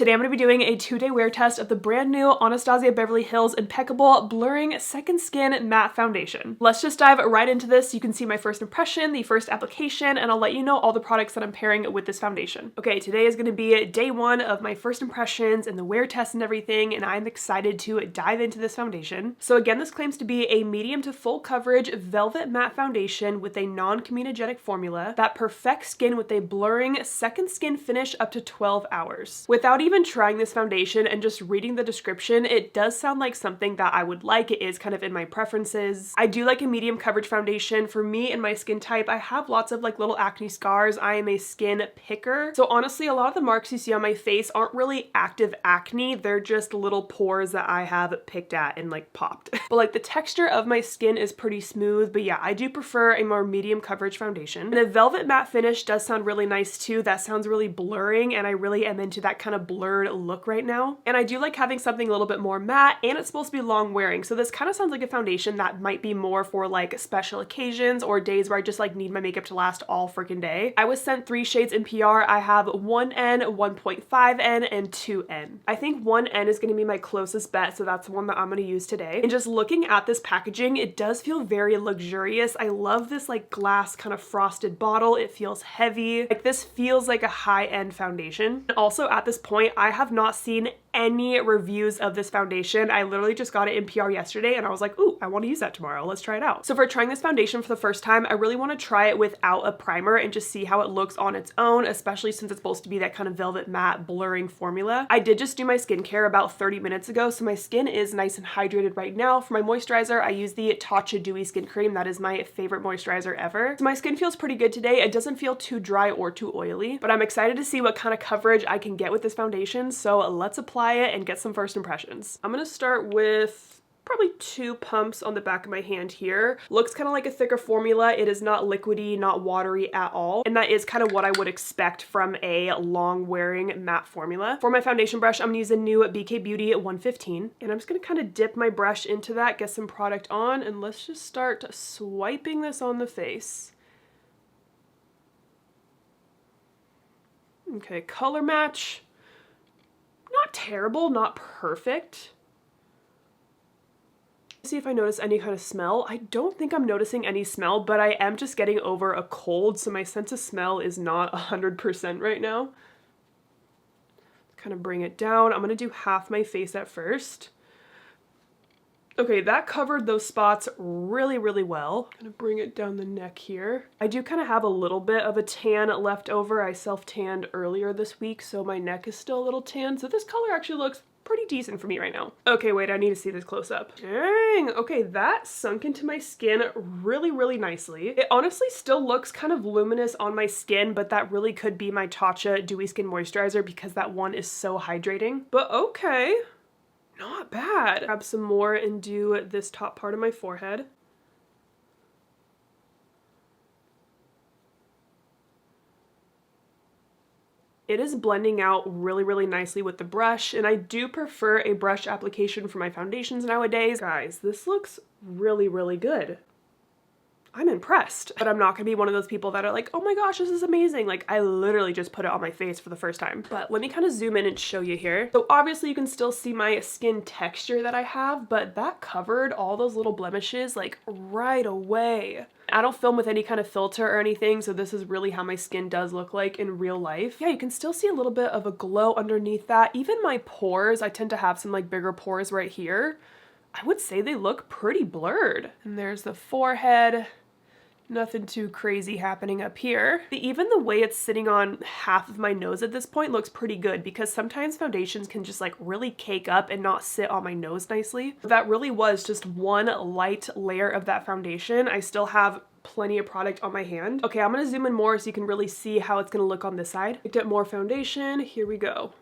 Today I'm going to be doing a 2-day wear test of the brand new Anastasia Beverly Hills Impeccable Blurring Second Skin Matte Foundation. Let's just dive right into this. You can see my first impression, the first application, and I'll let you know all the products that I'm pairing with this foundation. Okay, today is going to be day one of my first impressions and the wear test and everything, and I'm excited to dive into this foundation. So again, this claims to be a medium to full coverage velvet matte foundation with a non-comedogenic formula that perfects skin with a blurring second skin finish up to 12 hours. Without even trying this foundation and just reading the description, it does sound like something that I would like. It is kind of in my preferences. I do like a medium coverage foundation. For me and my skin type, I have lots of like little acne scars. I am a skin picker. So honestly, a lot of the marks you see on my face aren't really active acne. They're just little pores that I have picked at and like popped. But like the texture of my skin is pretty smooth. But yeah, I do prefer a more medium coverage foundation. And a velvet matte finish does sound really nice too. That sounds really blurring, and I really am into that kind of blurred look right now. And I do like having something a little bit more matte, and it's supposed to be long wearing. So this kind of sounds like a foundation that might be more for like special occasions or days where I just like need my makeup to last all freaking day. I was sent 3 shades in PR. I have 1N, 1.5N, and 2N. I think 1N is going to be my closest bet, so that's the one that I'm going to use today. And just looking at this packaging, it does feel very luxurious. I love this like glass kind of frosted bottle. It feels heavy. Like this feels like a high-end foundation. And also at this point, I have not seen any reviews of this foundation. I literally just got it in PR yesterday and I was like, ooh, I want to use that tomorrow. Let's try it out. So for trying this foundation for the first time, I really want to try it without a primer and just see how it looks on its own, especially since it's supposed to be that kind of velvet matte blurring formula. I did just do my skincare about 30 minutes ago, so my skin is nice and hydrated right now. For my moisturizer, I use the Tatcha Dewy Skin Cream. That is my favorite moisturizer ever. So my skin feels pretty good today. It doesn't feel too dry or too oily, but I'm excited to see what kind of coverage I can get with this foundation. So let's apply it and get some first impressions. I'm gonna start with probably 2 pumps on the back of my hand here. Looks kind of like a thicker formula. It is not liquidy, not watery at all. And that is kind of what I would expect from a long wearing matte formula. For my foundation brush, I'm gonna use a new Beauty A506. And I'm just gonna kind of dip my brush into that, get some product on, and let's just start swiping this on the face. Okay, color match. Not terrible, not perfect. See if I notice any kind of smell. I don't think I'm noticing any smell, but I am just getting over a cold, so my sense of smell is not 100% right now. Kind of bring it down. I'm gonna do half my face at first. Okay, that covered those spots really, really well. I'm gonna bring it down the neck here. I do kind of have a little bit of a tan left over. I self-tanned earlier this week, so my neck is still a little tan. So this color actually looks pretty decent for me right now. Okay, wait, I need to see this close up. Dang, okay, that sunk into my skin really, really nicely. It honestly still looks kind of luminous on my skin, but that really could be my Tatcha Dewy Skin Moisturizer because that one is so hydrating. But okay. Not bad. Grab some more and do this top part of my forehead. It is blending out really, really nicely with the brush, and I do prefer a brush application for my foundations nowadays. Guys, this looks really, really good. I'm impressed, but I'm not gonna be one of those people that are like, oh my gosh, this is amazing. Like I literally just put it on my face for the first time. But let me kind of zoom in and show you here. So obviously you can still see my skin texture that I have, but that covered all those little blemishes like right away. I don't film with any kind of filter or anything, so this is really how my skin does look like in real life. Yeah, you can still see a little bit of a glow underneath that. Even my pores, I tend to have some like bigger pores right here. I would say they look pretty blurred. And there's the forehead. Nothing too crazy happening up here. Even the way it's sitting on half of my nose at this point looks pretty good because sometimes foundations can just like really cake up and not sit on my nose nicely. That really was just one light layer of that foundation. I still have plenty of product on my hand. Okay, I'm gonna zoom in more so you can really see how it's gonna look on this side. Picked up more foundation, here we go.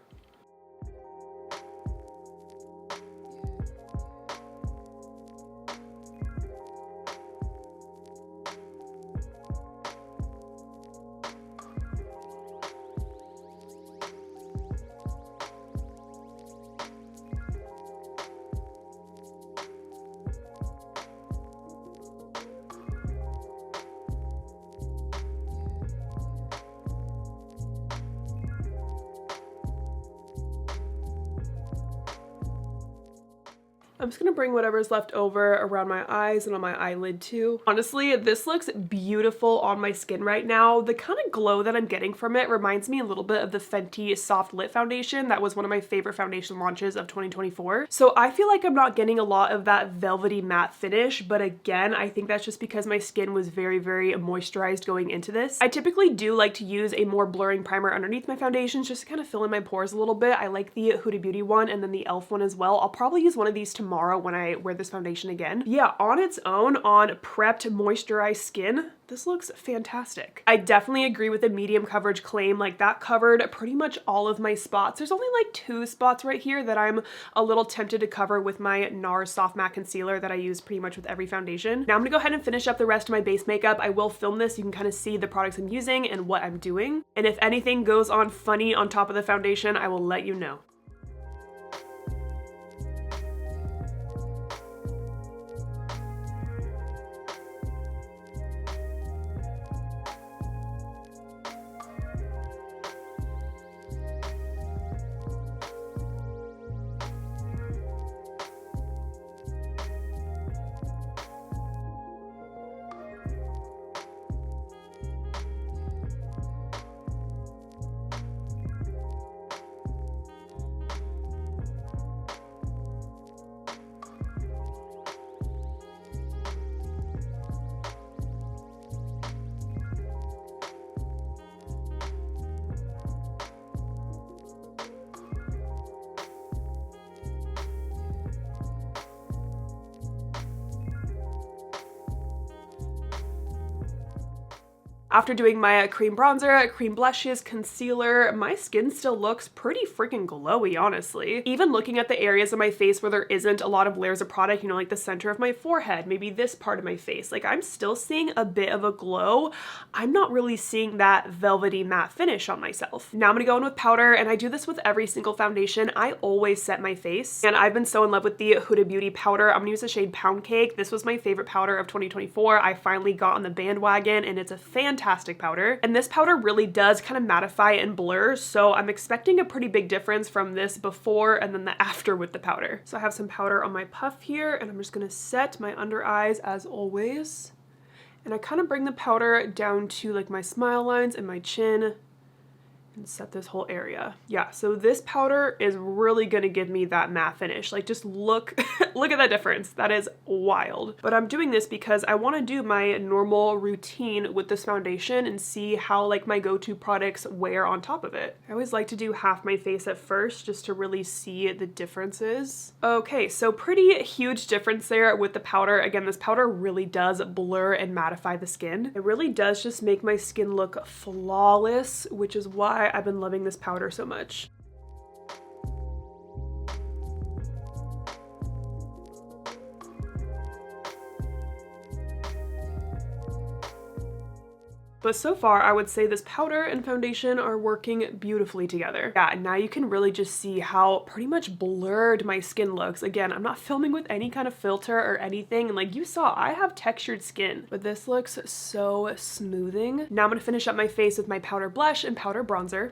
I'm just gonna bring whatever's left over around my eyes and on my eyelid too. Honestly, this looks beautiful on my skin right now. The kind of glow that I'm getting from it reminds me a little bit of the Fenty Soft Lit Foundation. That was one of my favorite foundation launches of 2024. So I feel like I'm not getting a lot of that velvety matte finish, but again, I think that's just because my skin was very, very moisturized going into this. I typically do like to use a more blurring primer underneath my foundations just to kind of fill in my pores a little bit. I like the Huda Beauty one and then the e.l.f. one as well. I'll probably use one of these tomorrow when I wear this foundation again. Yeah, on its own, on prepped, moisturized skin, this looks fantastic. I definitely agree with the medium coverage claim. Like, that covered pretty much all of my spots. There's only like 2 spots right here that I'm a little tempted to cover with my NARS Soft Matte Concealer that I use pretty much with every foundation. Now I'm gonna go ahead and finish up the rest of my base makeup. I will film this so you can kind of see the products I'm using and what I'm doing. And if anything goes on funny on top of the foundation, I will let you know. After doing my cream bronzer, cream blushes, concealer, my skin still looks pretty freaking glowy, honestly. Even looking at the areas of my face where there isn't a lot of layers of product, you know, like the center of my forehead, maybe this part of my face, like I'm still seeing a bit of a glow. I'm not really seeing that velvety matte finish on myself. Now I'm gonna go in with powder, and I do this with every single foundation. I always set my face, and I've been so in love with the Huda Beauty powder. I'm gonna use the shade Pound Cake. This was my favorite powder of 2024. I finally got on the bandwagon, and it's a fantastic powder. And this powder really does kind of mattify and blur, so I'm expecting a pretty big difference from this before and then the after with the powder. So I have some powder on my puff here, and I'm just gonna set my under eyes as always. And I kind of bring the powder down to like my smile lines and my chin and set this whole area. Yeah, so this powder is really gonna give me that matte finish. Like, just look, look at that difference. That is wild. But I'm doing this because I wanna do my normal routine with this foundation and see how like my go-to products wear on top of it. I always like to do half my face at first just to really see the differences. Okay, so pretty huge difference there with the powder. Again, this powder really does blur and mattify the skin. It really does just make my skin look flawless, which is why I've been loving this powder so much. But so far, I would say this powder and foundation are working beautifully together. Yeah, and now you can really just see how pretty much blurred my skin looks. Again, I'm not filming with any kind of filter or anything, and like you saw, I have textured skin, but this looks so smoothing. Now I'm gonna finish up my face with my powder blush and powder bronzer.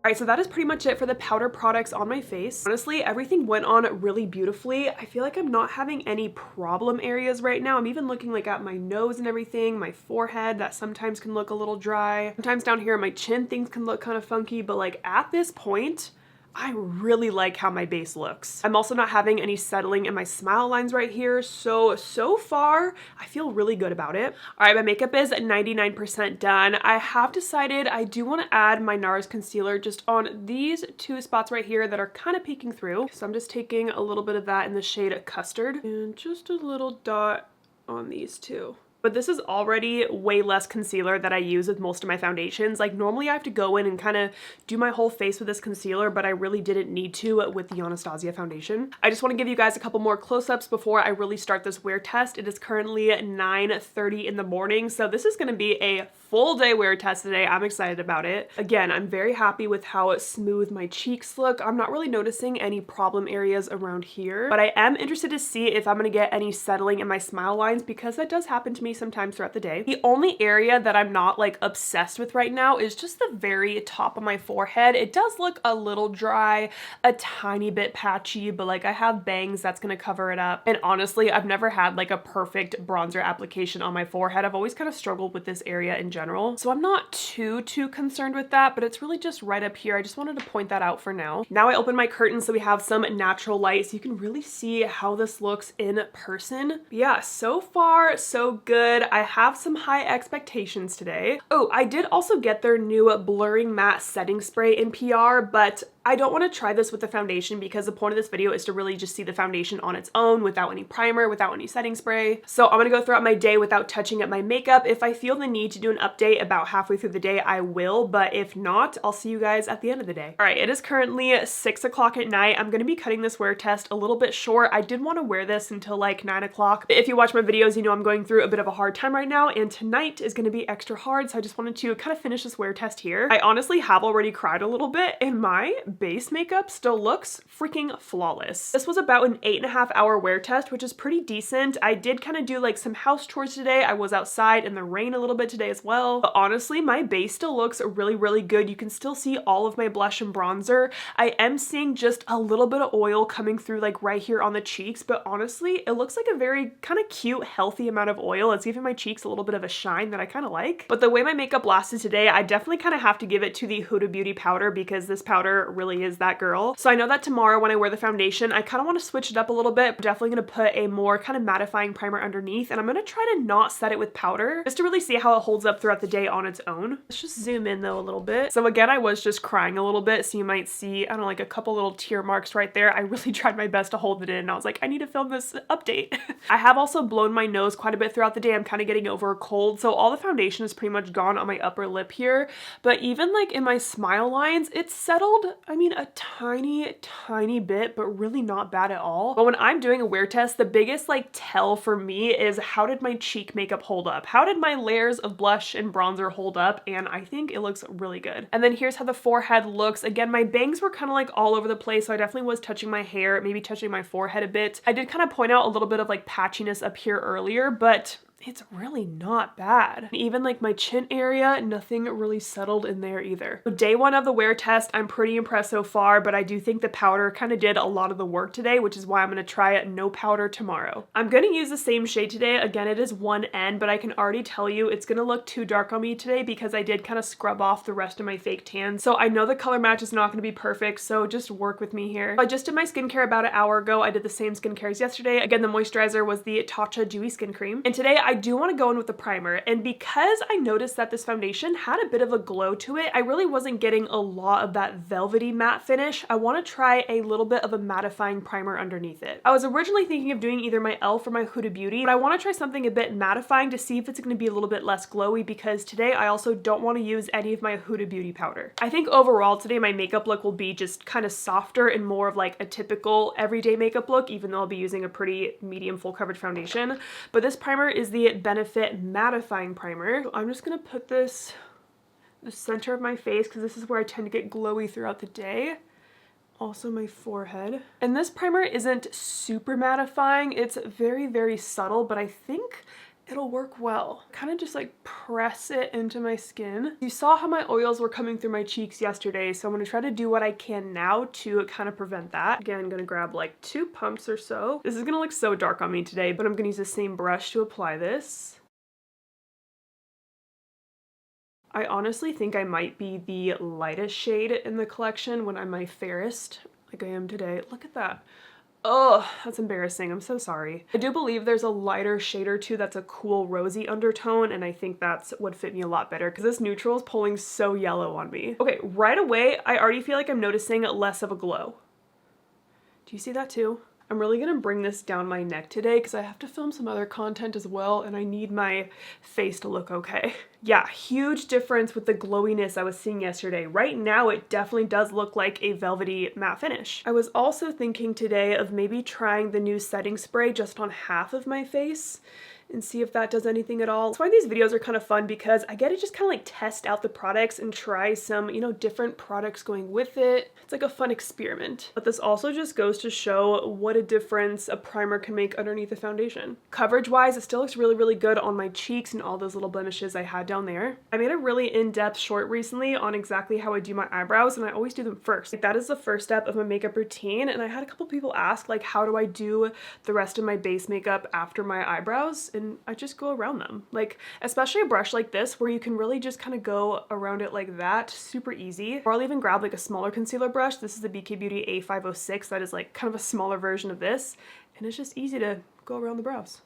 Alright, so that is pretty much it for the powder products on my face. Honestly, everything went on really beautifully. I feel like I'm not having any problem areas right now. I'm even looking like at my nose and everything, my forehead, that sometimes can look a little dry. Sometimes down here on my chin, things can look kind of funky, but like at this point, I really like how my base looks. I'm also not having any settling in my smile lines right here, so far, I feel really good about it. All right, my makeup is 99% done. I have decided I do want to add my NARS concealer just on these 2 spots right here that are kind of peeking through. So I'm just taking a little bit of that in the shade Custard and just a little dot on these 2. But this is already way less concealer that I use with most of my foundations. Like normally I have to go in and kind of do my whole face with this concealer, but I really didn't need to with the Anastasia foundation. I just want to give you guys a couple more close-ups before I really start this wear test. It is currently 9:30 in the morning, so this is going to be a full day wear test today. I'm excited about it. Again, I'm very happy with how smooth my cheeks look. I'm not really noticing any problem areas around here, but I am interested to see if I'm going to get any settling in my smile lines because that does happen to me sometimes throughout the day. The only area that I'm not like obsessed with right now is just the very top of my forehead. It does look a little dry, a tiny bit patchy, but like I have bangs that's going to cover it up. And honestly, I've never had like a perfect bronzer application on my forehead. I've always kind of struggled with this area in general. So I'm not too concerned with that, but it's really just right up here. I just wanted to point that out for now. Now I open my curtains so we have some natural light so you can really see how this looks in person. But yeah, so far so good. I have some high expectations today. Oh, I did also get their new blurring matte setting spray in PR, but I don't want to try this with the foundation because the point of this video is to really just see the foundation on its own without any primer, without any setting spray. So I'm gonna go throughout my day without touching up my makeup. If I feel the need to do an update about halfway through the day, I will, but if not, I'll see you guys at the end of the day. All right, it is currently 6 o'clock at night. I'm gonna be cutting this wear test a little bit short. I did want to wear this until like 9 o'clock. If you watch my videos, you know I'm going through a bit of a hard time right now, and tonight is gonna be extra hard, so I just wanted to kind of finish this wear test here. I honestly have already cried a little bit, and my base makeup still looks freaking flawless. This was about an 8.5 hour wear test, which is pretty decent. I did kind of do like some house chores today. I was outside in the rain a little bit today as well. But honestly, my base still looks really good. You can still see all of my blush and bronzer. I am seeing just a little bit of oil coming through like right here on the cheeks, but honestly, it looks like a very kind of cute, healthy amount of oil. It's giving my cheeks a little bit of a shine that I kind of like. But the way my makeup lasted today, I definitely kind of have to give it to the Huda Beauty powder because this powder really is that girl. So I know that tomorrow when I wear the foundation, I kind of want to switch it up a little bit. I'm definitely going to put a more kind of mattifying primer underneath, and I'm going to try to not set it with powder just to really see how it holds up throughout the day on its own. Let's just zoom in though a little bit. So again, I was just crying a little bit, so you might see, I don't know, like a couple little tear marks right there. I really tried my best to hold it in, and I was like, I need to film this update. I have also blown my nose quite a bit throughout the day. I'm kind of getting over a cold, so all the foundation is pretty much gone on my upper lip here, but even like in my smile lines, it's settled, I mean, a tiny bit, but really not bad at all. But when I'm doing a wear test, the biggest like tell for me is how did my cheek makeup hold up? How did my layers of blush and bronzer hold up? And I think it looks really good. And then here's how the forehead looks. Again, my bangs were kind of like all over the place, so I definitely was touching my hair, maybe touching my forehead a bit. I did kind of point out a little bit of like patchiness up here earlier, but it's really not bad. And even like my chin area, nothing really settled in there either. So day one of the wear test, I'm pretty impressed so far, but I do think the powder kind of did a lot of the work today, which is why I'm going to try it no powder tomorrow. I'm going to use the same shade today. Again, it is 1N, but I can already tell you it's going to look too dark on me today because I did kind of scrub off the rest of my fake tan. So I know the color match is not going to be perfect, so just work with me here. I just did my skincare about an hour ago. I did the same skincare as yesterday. Again, the moisturizer was the Tatcha Dewy Skin Cream. And today I do want to go in with the primer, and because I noticed that this foundation had a bit of a glow to it, I really wasn't getting a lot of that velvety matte finish. I want to try a little bit of a mattifying primer underneath it. I was originally thinking of doing either my e.l.f. or my Huda Beauty, but I want to try something a bit mattifying to see if it's going to be a little bit less glowy, because today I also don't want to use any of my Huda Beauty powder. I think overall today my makeup look will be just kind of softer and more of like a typical everyday makeup look, even though I'll be using a pretty medium full coverage foundation. But this primer is the Benefit mattifying primer. So I'm just gonna put this the center of my face because this is where I tend to get glowy throughout the day. Also my forehead. And this primer isn't super mattifying. It's very subtle, but I think it'll work well. Kind of just like press it into my skin. You saw how my oils were coming through my cheeks yesterday, so I'm gonna try to do what I can now to kind of prevent that. Again, I'm gonna grab like 2 pumps or so. This is gonna look so dark on me today, but I'm gonna use the same brush to apply this. I honestly think I might be the lightest shade in the collection when I'm my fairest, like I am today. Look at that. Oh, that's embarrassing. I'm so sorry. I do believe there's a lighter shade or two that's a cool rosy undertone, and I think that's what fit me a lot better because this neutral is pulling so yellow on me. Okay, right away, I already feel like I'm noticing less of a glow. Do you see that too? I'm really gonna bring this down my neck today because I have to film some other content as well and I need my face to look okay. Yeah, huge difference with the glowiness I was seeing yesterday. Right now it definitely does look like a velvety matte finish. I was also thinking today of maybe trying the new setting spray just on half of my face and see if that does anything at all. That's why these videos are kind of fun, because I get to just kind of like test out the products and try some, you know, different products going with it. It's like a fun experiment. But this also just goes to show what a difference a primer can make underneath a foundation. Coverage wise, it still looks really, really good on my cheeks and all those little blemishes I had down there. I made a really in-depth short recently on exactly how I do my eyebrows, and I always do them first. Like, that is the first step of my makeup routine, and I had a couple people ask, like, how do I do the rest of my base makeup after my eyebrows? And I just go around them. Like, especially a brush like this where you can really just kind of go around it like that, super easy. Or I'll even grab like a smaller concealer brush. This is the Beauty A506 that is like kind of a smaller version of this, and it's just easy to go around the brows.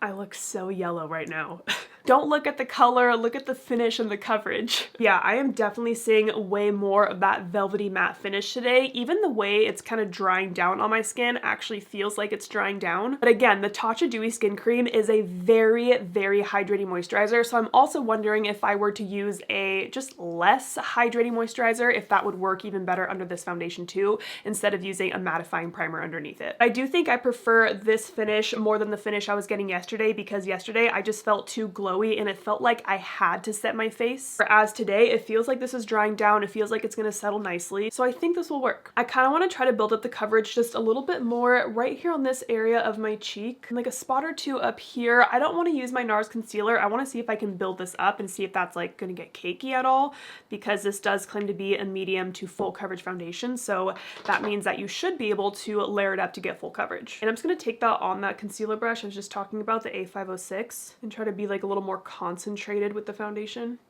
I look so yellow right now. Don't look at the color, look at the finish and the coverage. Yeah, I am definitely seeing way more of that velvety matte finish today. Even the way it's kind of drying down on my skin actually feels like it's drying down. But again, the Tatcha Dewy Skin Cream is a very, very hydrating moisturizer. So I'm also wondering if I were to use a just less hydrating moisturizer, if that would work even better under this foundation too, instead of using a mattifying primer underneath it. I do think I prefer this finish more than the finish I was getting yesterday, because yesterday I just felt too glowy and it felt like I had to set my face. Whereas today, it feels like this is drying down. It feels like it's gonna settle nicely. So I think this will work. I kind of want to try to build up the coverage just a little bit more right here on this area of my cheek, like a spot or two up here. I don't want to use my NARS concealer. I want to see if I can build this up and see if that's like gonna get cakey at all, because this does claim to be a medium to full coverage foundation. So that means that you should be able to layer it up to get full coverage. And I'm just gonna take that on that concealer brush I was just talking about, the A506, and try to be like a little more concentrated with the foundation.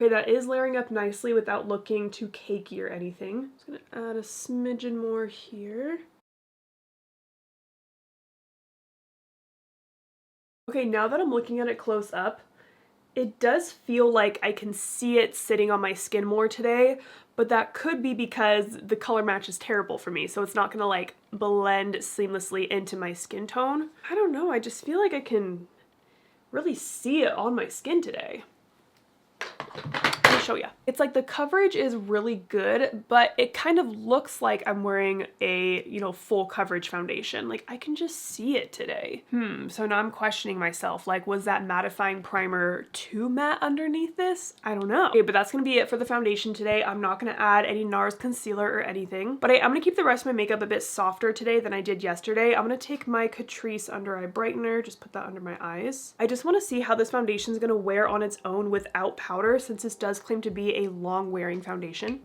Okay, that is layering up nicely without looking too cakey or anything. Just gonna add a smidgen more here. Okay, now that I'm looking at it close up, it does feel like I can see it sitting on my skin more today, but that could be because the color match is terrible for me, so it's not gonna like blend seamlessly into my skin tone. I don't know, I just feel like I can really see it on my skin today. Let me show you. It's like the coverage is really good, but it kind of looks like I'm wearing a, you know, full coverage foundation. Like, I can just see it today. So now I'm questioning myself. Like, was that mattifying primer too matte underneath this? I don't know. Okay, but that's gonna be it for the foundation today. I'm not gonna add any NARS concealer or anything, but I'm gonna keep the rest of my makeup a bit softer today than I did yesterday. I'm gonna take my Catrice under eye brightener, just put that under my eyes. I just wanna see how this foundation is gonna wear on its own without powder, since this does claim to be a long wearing foundation.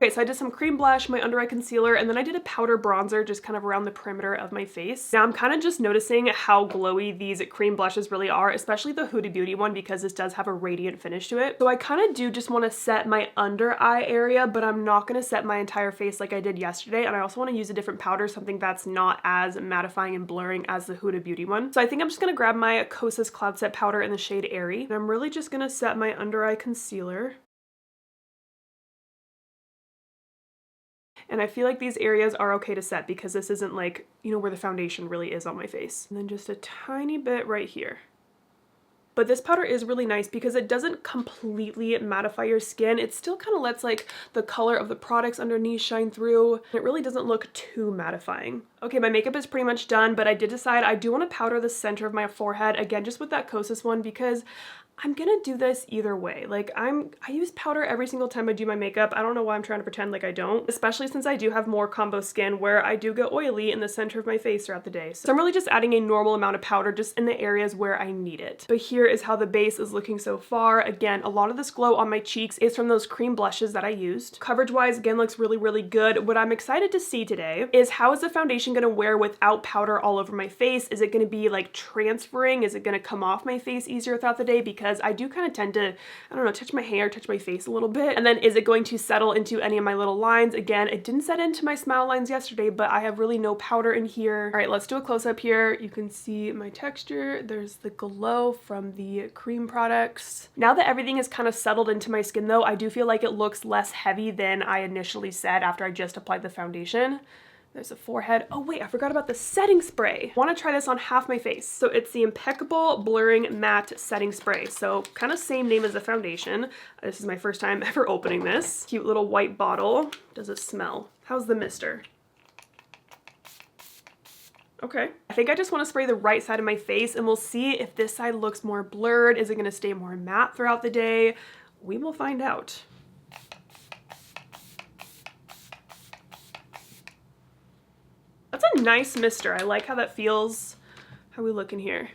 Okay, so I did some cream blush, my under eye concealer, and then I did a powder bronzer just kind of around the perimeter of my face. Now I'm kind of just noticing how glowy these cream blushes really are, especially the Huda Beauty one, because this does have a radiant finish to it. So I kind of do just want to set my under eye area, but I'm not going to set my entire face like I did yesterday. And I also want to use a different powder, something that's not as mattifying and blurring as the Huda Beauty one. So I think I'm just going to grab my Kosas Cloud Set powder in the shade Airy. And I'm really just going to set my under eye concealer. And I feel like these areas are okay to set because this isn't like, you know, where the foundation really is on my face. And then just a tiny bit right here. But this powder is really nice because it doesn't completely mattify your skin. It still kind of lets like the color of the products underneath shine through. It really doesn't look too mattifying. Okay, my makeup is pretty much done, but I did decide I do want to powder the center of my forehead, again, just with that Kosas one, because I'm gonna do this either way. Like I use powder every single time I do my makeup. I don't know why I'm trying to pretend like I don't, especially since I do have more combo skin where I do get oily in the center of my face throughout the day. So I'm really just adding a normal amount of powder just in the areas where I need it. But here is how the base is looking so far. Again, a lot of this glow on my cheeks is from those cream blushes that I used. Coverage wise, again, looks really, really good. What I'm excited to see today is how is the foundation gonna wear without powder all over my face? Is it gonna be like transferring? Is it gonna come off my face easier throughout the day? Because I do kind of tend to, I don't know, touch my hair, touch my face a little bit. And then is it going to settle into any of my little lines? Again, it didn't set into my smile lines yesterday, but I have really no powder in here. All right, let's do a close up here. You can see my texture. There's the glow from the cream products. Now that everything is kind of settled into my skin though, I do feel like it looks less heavy than I initially said after I just applied the foundation. There's a forehead. Oh wait, I forgot about the setting spray. I want to try this on half my face. So it's the Impeccable Blurring Matte Setting Spray. So kind of same name as the foundation. This is my first time ever opening this. Cute little white bottle. Does it smell? How's the mister? Okay. I think I just want to spray the right side of my face and we'll see if this side looks more blurred. Is it going to stay more matte throughout the day? We will find out. That's a nice mister. I like how that feels. How are we looking here?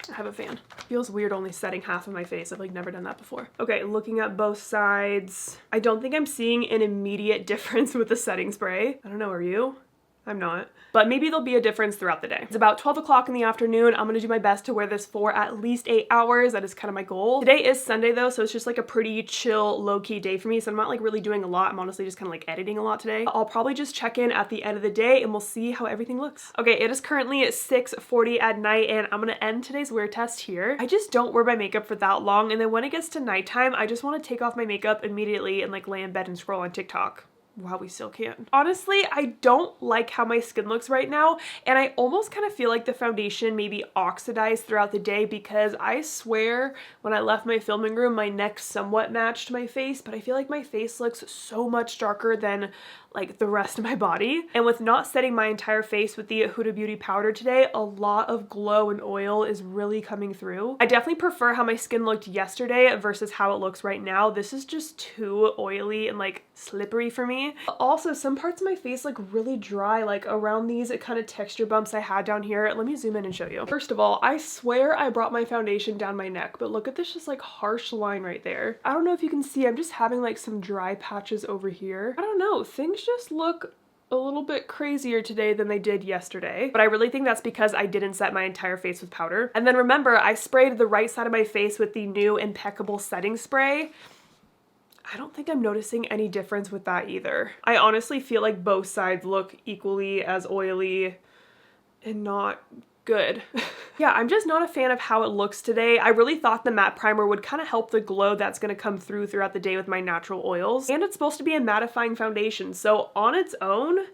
I have a fan. Feels weird only setting half of my face. I've like never done that before. Okay, looking at both sides. I don't think I'm seeing an immediate difference with the setting spray. I don't know, are you? I'm not. But maybe there'll be a difference throughout the day. It's about 12 o'clock in the afternoon. I'm gonna do my best to wear this for at least 8 hours. That is kind of my goal. Today is Sunday though, so it's just like a pretty chill, low-key day for me. So I'm not like really doing a lot. I'm honestly just kind of like editing a lot today. I'll probably just check in at the end of the day and we'll see how everything looks. Okay, it is currently 6:40 at night and I'm gonna end today's wear test here. I just don't wear my makeup for that long, and then when it gets to nighttime, I just want to take off my makeup immediately and like lay in bed and scroll on TikTok. Wow, we still can. Honestly, I don't like how my skin looks right now, and I almost kind of feel like the foundation maybe oxidized throughout the day, because I swear when I left my filming room, my neck somewhat matched my face, but I feel like my face looks so much darker than like the rest of my body. And with not setting my entire face with the Huda Beauty powder today, a lot of glow and oil is really coming through. I definitely prefer how my skin looked yesterday versus how it looks right now. This is just too oily and like slippery for me. Also, some parts of my face look really dry, like around these kind of texture bumps I had down here. Let me zoom in and show you. First of all, I swear I brought my foundation down my neck, but look at this just like harsh line right there. I don't know if you can see, I'm just having like some dry patches over here. I don't know, things just look a little bit crazier today than they did yesterday, but I really think that's because I didn't set my entire face with powder. And then remember, I sprayed the right side of my face with the new Impeccable setting spray. I don't think I'm noticing any difference with that either. I honestly feel like both sides look equally as oily and not good. Yeah, I'm just not a fan of how it looks today. I really thought the matte primer would kind of help the glow that's going to come throughout the day with my natural oils. And it's supposed to be a mattifying foundation, so on its own,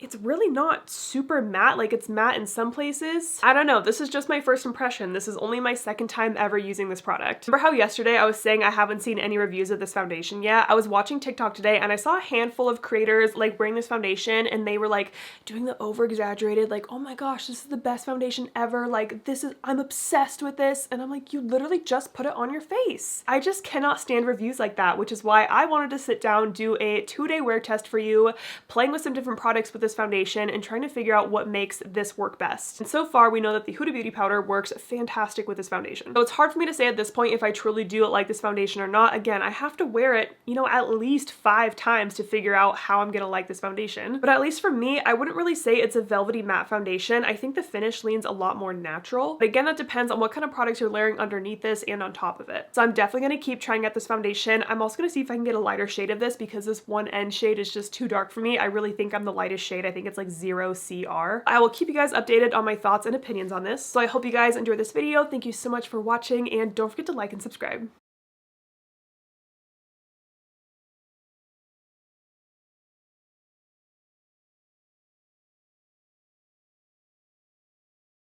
it's really not super matte. Like, it's matte in some places. I don't know. This is just my first impression. This is only my second time ever using this product. Remember how yesterday I was saying I haven't seen any reviews of this foundation yet? I was watching TikTok today and I saw a handful of creators like wearing this foundation and they were like doing the over exaggerated, like, oh my gosh, this is the best foundation ever. Like, I'm obsessed with this. And I'm like, you literally just put it on your face. I just cannot stand reviews like that, which is why I wanted to sit down, do a 2-day wear test for you, playing with some different products with this foundation and trying to figure out what makes this work best. And so far, we know that the Huda Beauty powder works fantastic with this foundation. So it's hard for me to say at this point if I truly do like this foundation or not. Again, I have to wear it, you know, at least 5 times to figure out how I'm gonna like this foundation. But at least for me, I wouldn't really say it's a velvety matte foundation. I think the finish leans a lot more natural. But again, that depends on what kind of products you're layering underneath this and on top of it. So I'm definitely gonna keep trying out this foundation. I'm also gonna see if I can get a lighter shade of this because this one end shade is just too dark for me. I really think I'm the lightest shade. I think it's like 0 CR. I will keep you guys updated on my thoughts and opinions on this. So I hope you guys enjoyed this video. Thank you so much for watching and don't forget to like and subscribe.